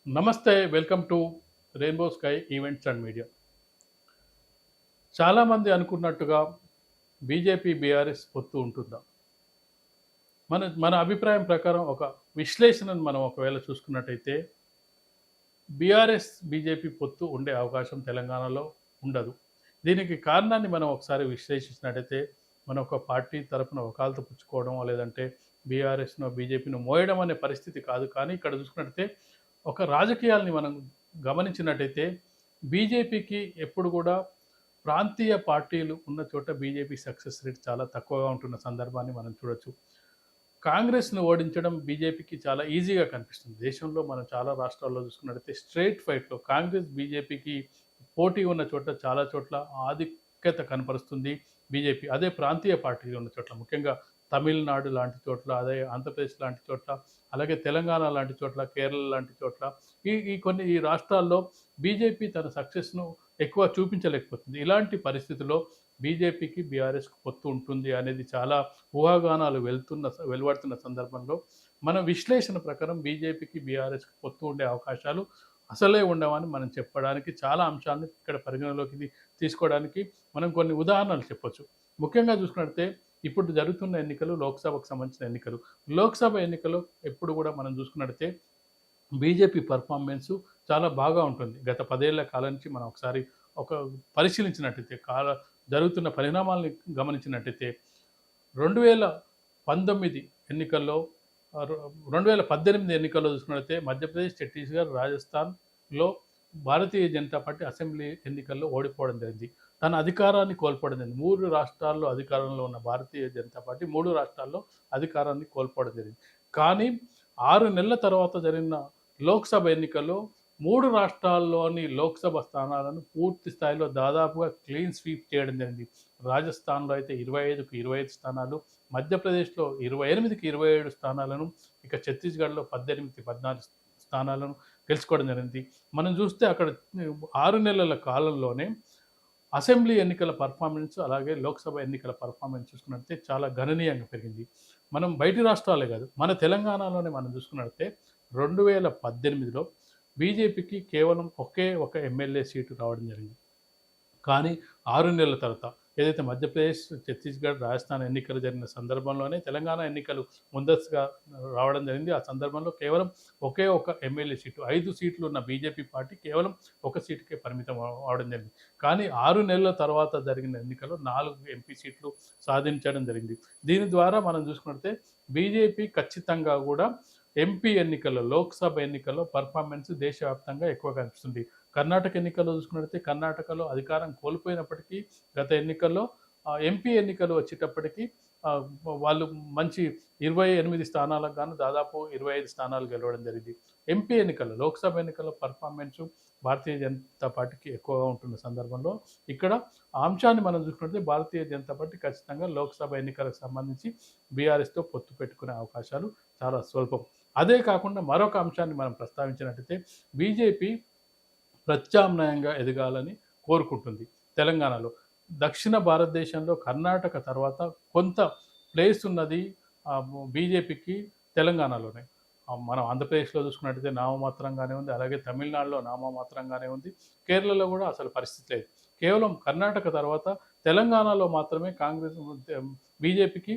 నమస్తే. Welcome to rainbow sky events and media. చాలామంది అనుకున్నట్టుగా బీజేపీ, బీఆర్ఎస్ పొత్తు ఉంటుందా? మన మన అభిప్రాయం ప్రకారం ఒక విశ్లేషణను మనం ఒకవేళ చూసుకున్నట్టయితే బీఆర్ఎస్, బీజేపీ పొత్తు ఉండే అవకాశం తెలంగాణలో ఉండదు. దీనికి కారణాన్ని మనం ఒకసారి విశ్లేషించినట్టయితే మన ఒక పార్టీ తరపున వకాల్తా పుచ్చుకోవడం, లేదంటే బీఆర్ఎస్‌నో, బీజేపీనో మోయడం అనే పరిస్థితి కాదు. కానీ ఇక్కడ చూసుకున్నట్టయితే ఒక రాజకీయాల్ని మనం గమనించినట్టయితే బీజేపీకి ఎప్పుడు కూడా ప్రాంతీయ పార్టీలు ఉన్న చోట బీజేపీ సక్సెస్ రేట్ చాలా తక్కువగా ఉంటున్న సందర్భాన్ని మనం చూడొచ్చు. కాంగ్రెస్‌ని ఓడించడం బీజేపీకి చాలా ఈజీగా కనిపిస్తుంది. దేశంలో మనం చాలా రాష్ట్రాల్లో చూసుకున్నట్టయితే స్ట్రెయిట్ ఫైట్‌లో కాంగ్రెస్, బీజేపీకి పోటీ ఉన్న చోట చాలా చోట్ల ఆధిక్యత కనపరుస్తుంది బీజేపీ. అదే ప్రాంతీయ పార్టీలు ఉన్న చోట్ల ముఖ్యంగా తమిళనాడు లాంటి చోట్ల, అదే ఆంధ్రప్రదేశ్ లాంటి చోట్ల, అలాగే తెలంగాణ లాంటి చోట్ల, కేరళ లాంటి చోట్ల ఈ రాష్ట్రాల్లో బీజేపీ తన సక్సెస్‌ను ఎక్కువ చూపించలేకపోతుంది. ఇలాంటి పరిస్థితుల్లో బీజేపీకి, బీఆర్ఎస్‌కి పొత్తు ఉంటుంది అనేది చాలా ఊహాగానాలు వెలువడుతున్న సందర్భంలో మన విశ్లేషణ ప్రకారం బీజేపీకి, బీఆర్ఎస్‌కి పొత్తు ఉండే అవకాశాలు అసలే ఉండవని మనం చెప్పడానికి చాలా అంశాలను ఇక్కడ పరిగణలోకి తీసుకోవడానికి మనం కొన్ని ఉదాహరణలు చెప్పొచ్చు. ముఖ్యంగా చూసుకున్నట్లయితే ఇప్పుడు జరుగుతున్న ఎన్నికలు లోక్సభకు సంబంధించిన ఎన్నికలు. లోక్సభ ఎన్నికలు ఎప్పుడు కూడా మనం చూసుకున్నట్లయితే బీజేపీ పెర్ఫార్మెన్సు చాలా బాగా ఉంటుంది. గత 10 ఏళ్ల కాలం నుంచి మనం ఒకసారి పరిశీలించినట్టయితే జరుగుతున్న పరిణామాల్ని గమనించినట్టయితే 2019 ఎన్నికల్లో 2018 ఎన్నికల్లో చూసుకున్నట్లయితే మధ్యప్రదేశ్, ఛత్తీస్‌గఢ్, రాజస్థాన్‌లో భారతీయ జనతా పార్టీ అసెంబ్లీ ఎన్నికల్లో ఓడిపోవడం జరిగింది. తన అధికారాన్ని కోల్పోవడం జరిగింది. 3 రాష్ట్రాల్లో అధికారంలో ఉన్న భారతీయ జనతా పార్టీ 3 రాష్ట్రాల్లో అధికారాన్ని కోల్పోవడం జరిగింది. కానీ 6 నెలల తర్వాత జరిగిన లోక్సభ ఎన్నికల్లో 3 రాష్ట్రాల్లోని లోక్సభ స్థానాలను పూర్తి స్థాయిలో దాదాపుగా క్లీన్ స్వీప్ చేయడం జరిగింది. రాజస్థాన్‌లో అయితే 25కి 25 స్థానాలు, మధ్యప్రదేశ్‌లో 28కి 27 స్థానాలను, ఇక ఛత్తీస్‌గఢ్‌లో 18కి 14 స్థానాలను గెలుచుకోవడం జరిగింది. మనం చూస్తే అక్కడ 6 నెలల కాలంలోనే అసెంబ్లీ ఎన్నికల పర్ఫార్మెన్స్, అలాగే లోక్సభ ఎన్నికల పర్ఫార్మెన్స్ చూసుకున్నట్లయితే చాలా గణనీయంగా పెరిగింది. మనం బయటి రాష్ట్రాలే కాదు, మన తెలంగాణలోనే మనం చూసుకున్నట్లయితే 2018లో బీజేపీకి కేవలం ఒకే ఒక ఎమ్మెల్యే సీటు రావడం జరిగింది. కానీ 6 నెలల తర్వాత ఏదైతే మధ్యప్రదేశ్, ఛత్తీస్‌గఢ్, రాజస్థాన్ ఎన్నికలు జరిగిన సందర్భంలోనే తెలంగాణ ఎన్నికలు ముందస్తుగా రావడం జరిగింది. ఆ సందర్భంలో కేవలం ఒకే ఒక ఎమ్మెల్యే సీటు, 5 సీట్లు ఉన్న బీజేపీ పార్టీ కేవలం ఒక సీటుకే పరిమితం అవ్వడం జరిగింది. కానీ 6 నెలల తర్వాత జరిగిన ఎన్నికల్లో 4 ఎంపీ సీట్లు సాధించడం జరిగింది. దీని ద్వారా మనం చూసుకున్నట్లయితే బీజేపీ ఖచ్చితంగా కూడా ఎంపీ ఎన్నికల్లో, లోక్సభ ఎన్నికల్లో పర్ఫార్మెన్స్ దేశవ్యాప్తంగా ఎక్కువ కనిపిస్తుంది. కర్ణాటక ఎన్నికల్లో చూసుకున్నట్లయితే కర్ణాటకలో అధికారం కోల్పోయినప్పటికీ గత ఎన్నికల్లో ఎంపీ ఎన్నికలు వచ్చేటప్పటికి ఆహ్, వాళ్ళు మంచి 28 స్థానాలకు గాను దాదాపు 25 స్థానాలు గెలవడం జరిగింది. ఎంపీ ఎన్నికల్లో, లోక్సభ ఎన్నికల్లో పర్ఫార్మెన్సు భారతీయ జనతా పార్టీకి ఎక్కువగా ఉంటున్న సందర్భంలో ఇక్కడ ఆ అంశాన్ని మనం చూసుకున్నట్లయితే భారతీయ జనతా పార్టీ ఖచ్చితంగా లోక్సభ ఎన్నికలకు సంబంధించి బీఆర్ఎస్‌తో పొత్తు పెట్టుకునే అవకాశాలు చాలా స్వల్పం. అదే కాకుండా మరొక అంశాన్ని మనం ప్రస్తావించినట్టయితే బీజేపీ ప్రత్యామ్నాయంగా ఎదగాలని కోరుకుంటుంది తెలంగాణలో. దక్షిణ భారతదేశంలో కర్ణాటక తర్వాత కొంత ప్లేస్ ఉన్నది బీజేపీకి తెలంగాణలోనే. మనం ఆంధ్రప్రదేశ్‌లో చూసుకున్నట్టయితే నామమాత్రంగానే ఉంది. అలాగే తమిళనాడులో నామమాత్రంగానే ఉంది. కేరళలో కూడా అసలు పరిస్థితి లేదు. కేవలం కర్ణాటక తర్వాత తెలంగాణలో మాత్రమే కాంగ్రెస్ బీజేపీకి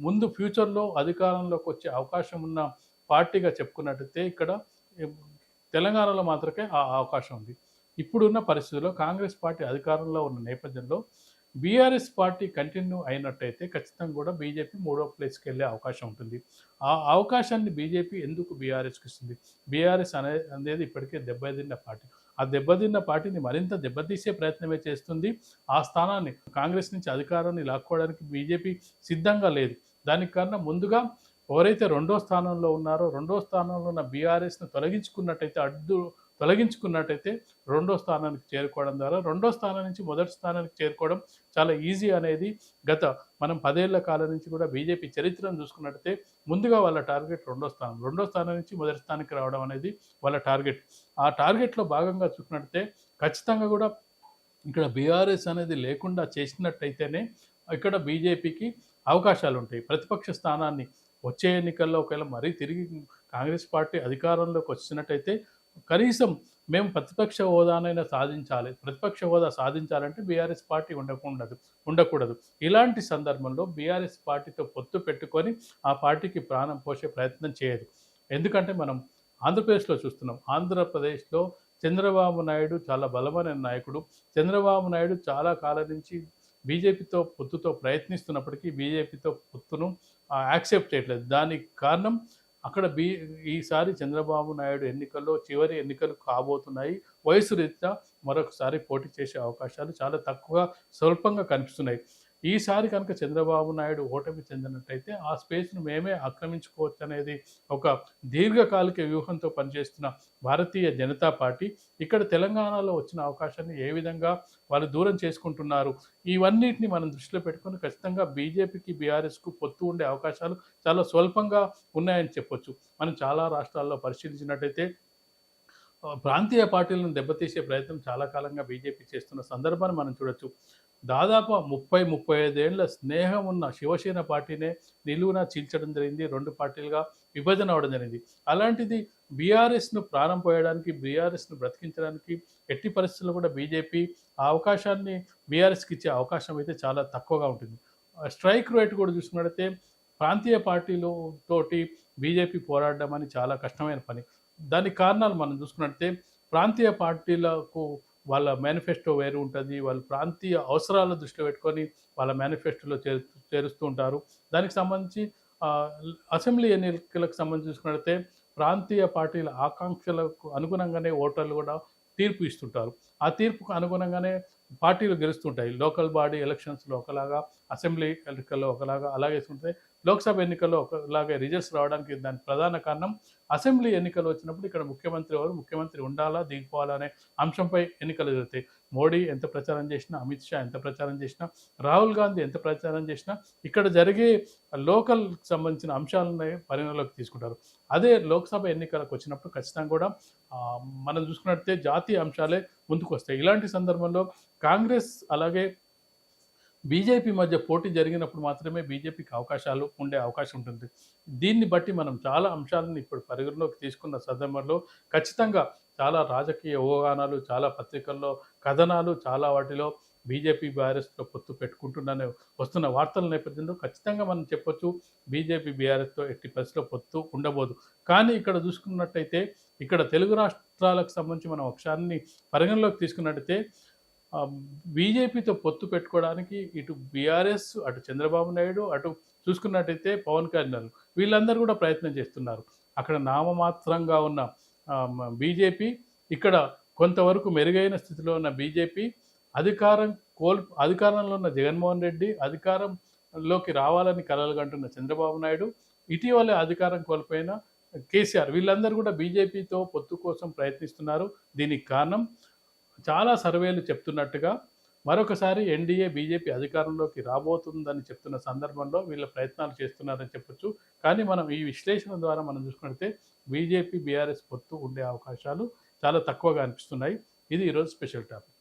ముందు ఫ్యూచర్‌లో అధికారంలోకి వచ్చే అవకాశం ఉన్న పార్టీగా చెప్పుకున్నట్టయితే ఇక్కడ తెలంగాణలో మాత్రమే ఆ అవకాశం ఉంది. ఇప్పుడున్న పరిస్థితుల్లో కాంగ్రెస్ పార్టీ అధికారంలో ఉన్న నేపథ్యంలో బీఆర్ఎస్ పార్టీ కంటిన్యూ అయినట్టయితే ఖచ్చితంగా కూడా బీజేపీ మూడో ప్లేస్‌కి వెళ్ళే అవకాశం ఉంటుంది. ఆ అవకాశాన్ని బీజేపీ ఎందుకు బీఆర్ఎస్‌కి ఇస్తుంది? బీఆర్ఎస్ అనేది ఇప్పటికే దెబ్బతిన్న పార్టీ. ఆ దెబ్బతిన్న పార్టీని మరింత దెబ్బతీసే ప్రయత్నమే చేస్తుంది. ఆ స్థానాన్ని కాంగ్రెస్ నుంచి అధికారాన్ని లాక్కోవడానికి బీజేపీ సిద్ధంగా లేదు. దానికి కారణం ముందుగా ఎవరైతే రెండో స్థానంలో ఉన్నారో, రెండో స్థానంలో ఉన్న బీఆర్ఎస్‌ని తొలగించుకున్నట్టయితే రెండో స్థానానికి చేరుకోవడం ద్వారా రెండో స్థానం నుంచి మొదటి స్థానానికి చేరుకోవడం చాలా ఈజీ అనేది మనం 10 ఏళ్ల కాలం నుంచి కూడా బీజేపీ చరిత్రను చూసుకున్నట్టయితే ముందుగా వాళ్ళ టార్గెట్ రెండో స్థానం. రెండో స్థానం నుంచి మొదటి స్థానానికి రావడం అనేది వాళ్ళ టార్గెట్. ఆ టార్గెట్‌లో భాగంగా చూసుకున్నట్టయితే ఖచ్చితంగా కూడా ఇక్కడ బీఆర్ఎస్ అనేది లేకుండా చేసినట్టయితేనే ఇక్కడ బీజేపీకి అవకాశాలుంటాయి. ప్రతిపక్ష స్థానాన్ని వచ్చే ఎన్నికల్లో ఒకవేళ మరీ తిరిగి కాంగ్రెస్ పార్టీ అధికారంలోకి వచ్చినట్టయితే కనీసం మేము ప్రతిపక్ష హోదానైనా సాధించాలి. ప్రతిపక్ష హోదా సాధించాలంటే బీఆర్ఎస్ పార్టీ ఉండకూడదు. ఇలాంటి సందర్భంలో బీఆర్ఎస్ పార్టీతో పొత్తు పెట్టుకొని ఆ పార్టీకి ప్రాణం పోసే ప్రయత్నం చేయదు. ఎందుకంటే మనం ఆంధ్రప్రదేశ్‌లో చూస్తున్నాం. ఆంధ్రప్రదేశ్‌లో చంద్రబాబు నాయుడు చాలా బలమైన నాయకుడు. చంద్రబాబు నాయుడు చాలా కాలం నుంచి బీజేపీతో పొత్తుతో ప్రయత్నిస్తున్నప్పటికీ బీజేపీతో పొత్తును యాక్సెప్ట్ చేయట్లేదు. దానికి కారణం అక్కడ ఈసారి చంద్రబాబు నాయుడు ఎన్నికల్లో చివరి ఎన్నికలు కాబోతున్నాయి. వయసు రీత్యా మరొకసారి పోటీ చేసే అవకాశాలు చాలా స్వల్పంగా కనిపిస్తున్నాయి. ఈసారి కనుక చంద్రబాబు నాయుడు ఓటమి చెందినట్టయితే ఆ స్పేస్‌ను మేమే ఆక్రమించుకోవచ్చనేది ఒక దీర్ఘకాలిక వ్యూహంతో పనిచేస్తున్న భారతీయ జనతా పార్టీ ఇక్కడ తెలంగాణలో వచ్చిన అవకాశాన్ని ఏ విధంగా వాళ్ళు దూరం చేసుకుంటున్నారు. ఇవన్నిటిని మనం దృష్టిలో పెట్టుకొని ఖచ్చితంగా బీజేపీకి, బీఆర్ఎస్‌కు పొత్తు ఉండే అవకాశాలు చాలా స్వల్పంగా ఉన్నాయని చెప్పొచ్చు. మనం చాలా రాష్ట్రాల్లో పరిశీలించినట్టయితే ప్రాంతీయ పార్టీలను దెబ్బతీసే ప్రయత్నం చాలా కాలంగా బీజేపీ చేస్తున్న సందర్భాన్ని మనం చూడొచ్చు. దాదాపు 35 ఏళ్ల స్నేహం ఉన్న శివసేన పార్టీనే నిలువునా చీల్చడం జరిగింది. 2 పార్టీలుగా విభజన అవ్వడం జరిగింది. అలాంటిది బీఆర్ఎస్‌ను ప్రాణం పోయడానికి, బీఆర్ఎస్‌ను బ్రతికించడానికి ఎట్టి పరిస్థితుల్లో కూడా బీజేపీ ఆ అవకాశాన్ని బీఆర్ఎస్‌కి ఇచ్చే అవకాశం అయితే చాలా తక్కువగా ఉంటుంది. స్ట్రైక్ రేట్ కూడా చూసుకున్నట్లయితే ప్రాంతీయ పార్టీలు తోటి బీజేపీ పోరాడడం అని చాలా కష్టమైన పని. దానికి కారణాలు మనం చూసుకున్నట్లయితే ప్రాంతీయ పార్టీలకు వాళ్ళ మేనిఫెస్టో వేరు ఉంటుంది. వాళ్ళు ప్రాంతీయ అవసరాల దృష్టిలో పెట్టుకొని వాళ్ళ మేనిఫెస్టోలో చేరుస్తూ ఉంటారు. దానికి సంబంధించి అసెంబ్లీ ఎన్నికలకు సంబంధించి చూసుకున్నట్లయితే ప్రాంతీయ పార్టీల ఆకాంక్షలకు అనుగుణంగానే ఓటర్లు కూడా తీర్పు ఇస్తుంటారు. ఆ తీర్పుకు అనుగుణంగానే పార్టీలు గెలుస్తుంటాయి. లోకల్ బాడీ ఎలక్షన్స్‌లో ఒకలాగా, అసెంబ్లీ ఎన్నికల్లో ఒకలాగా, అలాగే చూస్తే లోక్సభ ఎన్నికల్లో ఒకలాగే రిజల్ట్స్ రావడానికి దానికి ప్రధాన కారణం అసెంబ్లీ ఎన్నికలు వచ్చినప్పుడు ఇక్కడ ముఖ్యమంత్రి ఎవరు, ముఖ్యమంత్రి ఉండాలా, దిగిపోవాలా అనే అంశంపై ఎన్నికలు జరుగుతాయి. మోడీ ఎంత ప్రచారం చేసినా, అమిత్ షా ఎంత ప్రచారం చేసినా, రాహుల్ గాంధీ ఎంత ప్రచారం చేసినా ఇక్కడ జరిగే లోకల్‌కి సంబంధించిన అంశాలని పరిగణలోకి తీసుకుంటారు. అదే లోక్సభ ఎన్నికలకు వచ్చినప్పుడు ఖచ్చితంగా కూడా మనం చూసుకున్నట్లయితే జాతీయ అంశాలే ముందుకొస్తాయి. ఇలాంటి సందర్భంలో కాంగ్రెస్ అలాగే బీజేపీ మధ్య పోటీ జరిగినప్పుడు మాత్రమే బీజేపీకి అవకాశాలు ఉండే అవకాశం ఉంటుంది. దీన్ని బట్టి మనం చాలా అంశాలను ఇప్పుడు పరిగణలోకి తీసుకున్న సందర్భంలో ఖచ్చితంగా చాలా రాజకీయ ఊహాగానాలు, చాలా పత్రికల్లో కథనాలు, చాలా వాటిలో బీజేపీ, బీఆర్ఎస్‌తో పొత్తు పెట్టుకుంటుందని వస్తున్న వార్తల నేపథ్యంలో ఖచ్చితంగా మనం చెప్పొచ్చు బీజేపీ, బీఆర్ఎస్‌తో ఎట్టి పరిస్థితిలో పొత్తు ఉండబోదు. కానీ ఇక్కడ చూసుకున్నట్టయితే ఇక్కడ తెలుగు రాష్ట్రాలకు సంబంధించి మనం అంశాన్ని పరిగణలోకి తీసుకున్నట్టయితే బీజేపీతో పొత్తు పెట్టుకోవడానికి ఇటు బీఆర్ఎస్, అటు చంద్రబాబు నాయుడు, అటు చూసుకున్నట్టయితే పవన్ కళ్యాణ్ వీళ్ళందరూ కూడా ప్రయత్నం చేస్తున్నారు. అక్కడ నామమాత్రంగా ఉన్న బీజేపీ, ఇక్కడ కొంతవరకు మెరుగైన స్థితిలో ఉన్న బీజేపీ, అధికారంలో ఉన్న జగన్మోహన్ రెడ్డి, అధికారంలోకి రావాలని కలలుగంటున్న చంద్రబాబు నాయుడు, ఇటీవలే అధికారం కోల్పోయిన కేసీఆర్ వీళ్ళందరూ కూడా బీజేపీతో పొత్తు కోసం ప్రయత్నిస్తున్నారు. దీనికి కారణం చాలా సర్వేలు చెప్తున్నట్టుగా మరొకసారి ఎన్డీఏ, బీజేపీ అధికారంలోకి రాబోతుందని చెప్తున్న సందర్భంలో వీళ్ళ ప్రయత్నాలు చేస్తున్నారని చెప్పొచ్చు. కానీ మనం ఈ విశ్లేషణ ద్వారా మనం చూసుకుంటే బీజేపీ, బీఆర్ఎస్ పొత్తు ఉండే అవకాశాలు చాలా తక్కువగా అనిపిస్తున్నాయి. ఇది ఈరోజు స్పెషల్ టాపిక్.